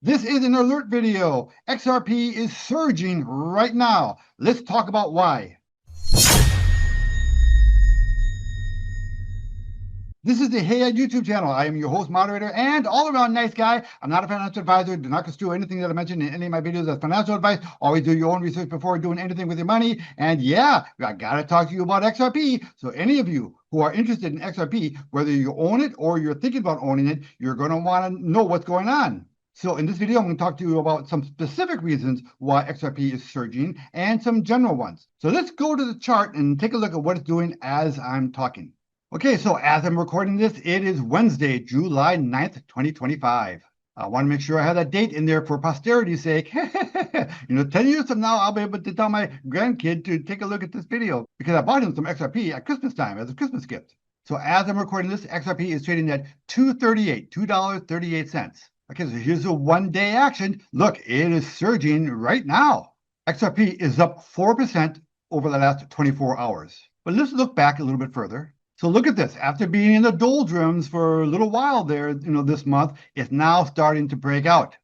This is an alert video. XRP is surging right now. Let's talk about why. This is the Hey Ed YouTube channel. I am your host, moderator, and all-around nice guy. I'm not a financial advisor. Do not construe anything that I mention in any of my videos as financial advice. Always do your own research before doing anything with your money. And yeah, I got to talk to you about XRP. So any of you who are interested in XRP, whether you own it or you're thinking about owning it, you're going to want to know what's going on. So in this video, I'm going to talk to you about some specific reasons why XRP is surging and some general ones. So let's go to the chart and take a look at what it's doing as I'm talking. Okay, so as I'm recording this, it is Wednesday, July 9th, 2025. I want to make sure I have that date in there for posterity's sake. 10 years from now, I'll be able to tell my grandkid to take a look at this video because I bought him some XRP at Christmas time as a Christmas gift. So as I'm recording this, XRP is trading at $2.38. Okay, so here's a one-day action. Look, it is surging right now. XRP is up 4% over the last 24 hours. But let's look back a little bit further. So look at this. After being in the doldrums for a little while there, this month, it's now starting to break out.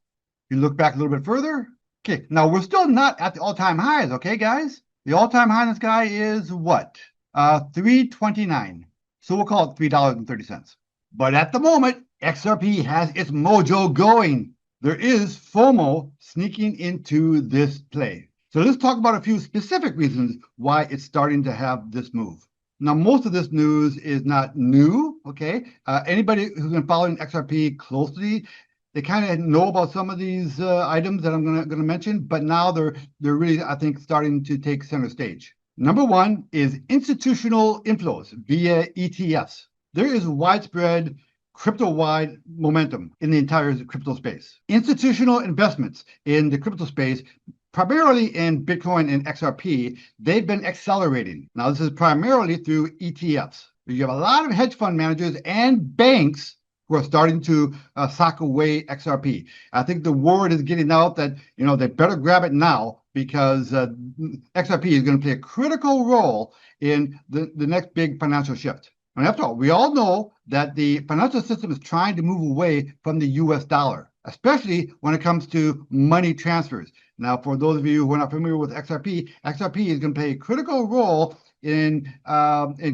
You look back a little bit further. Okay, now we're still not at the all-time highs, okay, guys? The all-time high in this guy is what? 329. So we'll call it $3.30. But at the moment, XRP has its mojo going. There is FOMO sneaking into this play. So let's talk about a few specific reasons why it's starting to have this move. Now, most of this news is not new, okay? Anybody who's been following XRP closely, they kind of know about some of these items that I'm gonna mention, but now they're really, I think, starting to take center stage. Number one is institutional inflows via ETFs. There is widespread crypto-wide momentum in the entire crypto space. Institutional investments in the crypto space, primarily in Bitcoin and XRP, they've been accelerating. Now, this is primarily through ETFs. You have a lot of hedge fund managers and banks who are starting to sock away XRP. I think the word is getting out that they better grab it now because XRP is going to play a critical role in the next big financial shift. And after all, we all know that the financial system is trying to move away from the US dollar, especially when it comes to money transfers. Now, for those of you who are not familiar with XRP, XRP is going to play a critical role in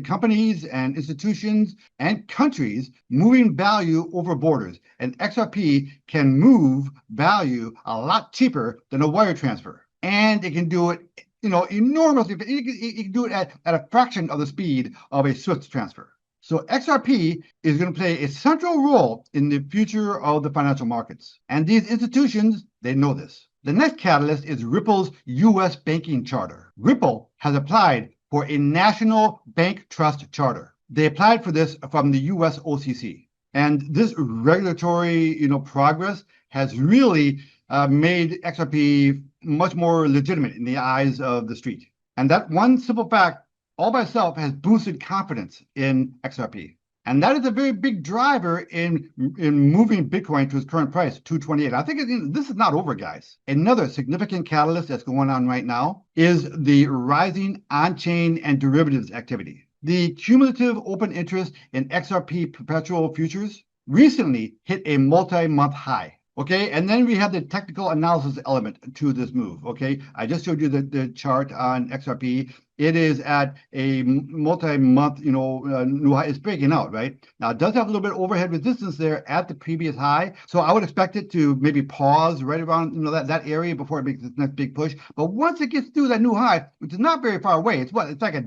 companies and institutions and countries moving value over borders. And XRP can move value a lot cheaper than a wire transfer. And it can do it enormously. It can do it at a fraction of the speed of a SWIFT transfer. So XRP is going to play a central role in the future of the financial markets. And these institutions, they know this. The next catalyst is Ripple's U.S. banking charter. Ripple has applied for a national bank trust charter. They applied for this from the U.S. OCC. And this regulatory, progress has really made XRP much more legitimate in the eyes of the street. And that one simple fact all by itself has boosted confidence in XRP. And that is a very big driver in moving Bitcoin to its current price, 228. I think this is not over, guys. Another significant catalyst that's going on right now is the rising on-chain and derivatives activity. The cumulative open interest in XRP perpetual futures recently hit a multi-month high. Okay, and then we have the technical analysis element to this move. Okay, I just showed you the chart on XRP. It is at a multi-month, new high. It's breaking out, right? Now, it does have a little bit of overhead resistance there at the previous high. So I would expect it to maybe pause right around, that area before it makes its next big push. But once it gets through that new high, which is not very far away, it's like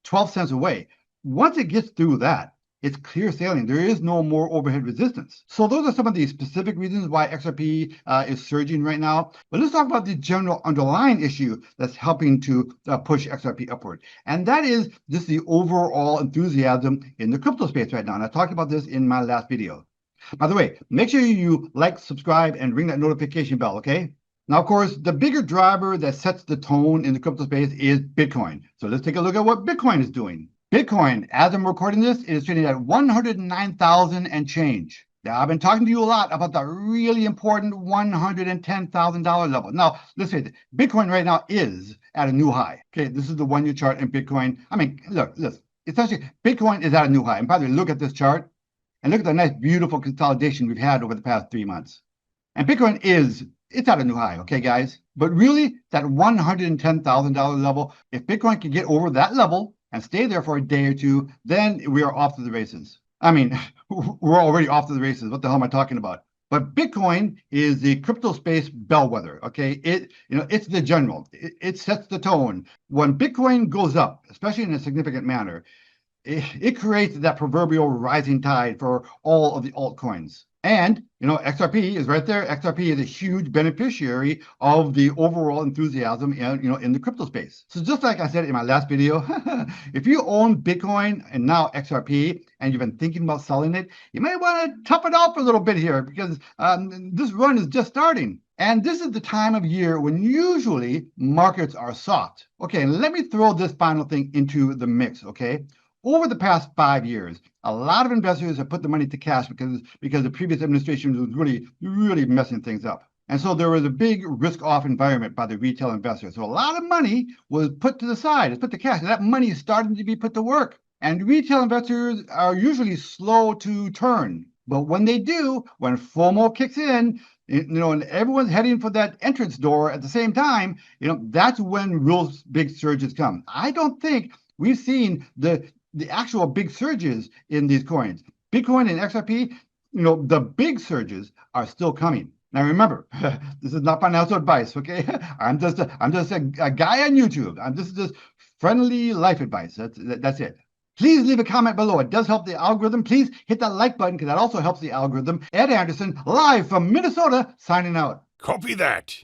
12 cents away. Once it gets through that, it's clear sailing. There is no more overhead resistance. So those are some of the specific reasons why XRP is surging right now. But let's talk about the general underlying issue that's helping to push XRP upward. And that is just the overall enthusiasm in the crypto space right now. And I talked about this in my last video. By the way, make sure you like, subscribe, and ring that notification bell, okay? Now, of course, the bigger driver that sets the tone in the crypto space is Bitcoin. So let's take a look at what Bitcoin is doing. Bitcoin, as I'm recording this, is trading at 109,000 and change. Now, I've been talking to you a lot about the really important $110,000 level. Now, let's face it, Bitcoin right now is at a new high. Okay, this is the one-year chart in Bitcoin. I mean, look, essentially, Bitcoin is at a new high. And by the way, look at this chart and look at the nice, beautiful consolidation we've had over the past 3 months. And Bitcoin it's at a new high, okay, guys? But really, that $110,000 level, if Bitcoin can get over that level and stay there for a day or two, then we are off to the races. I mean, we're already off to the races. What the hell am I talking about? But Bitcoin is the crypto space bellwether, okay? It's the general. It sets the tone. When Bitcoin goes up, especially in a significant manner, it creates that proverbial rising tide for all of the altcoins. And, XRP is right there. XRP is a huge beneficiary of the overall enthusiasm in the crypto space. So just like I said in my last video, if you own Bitcoin and now XRP and you've been thinking about selling it, you may want to tough it out for a little bit here because this run is just starting. And this is the time of year when usually markets are soft. Okay, let me throw this final thing into the mix, okay? Over the past 5 years, a lot of investors have put the money to cash because the previous administration was really messing things up. And so there was a big risk-off environment by the retail investors. So a lot of money was put to the side, it's put to cash, and that money is starting to be put to work. And retail investors are usually slow to turn. But when they do, when FOMO kicks in, and everyone's heading for that entrance door at the same time, that's when real big surges come. I don't think we've seen the actual big surges in these coins. Bitcoin and XRP, the big surges are still coming. Now remember, this is not financial advice, okay? I'm just a guy on YouTube. This is just friendly life advice. That's it. Please leave a comment below. It does help the algorithm. Please hit that like button because that also helps the algorithm. Ed Anderson, live from Minnesota, signing out. Copy that.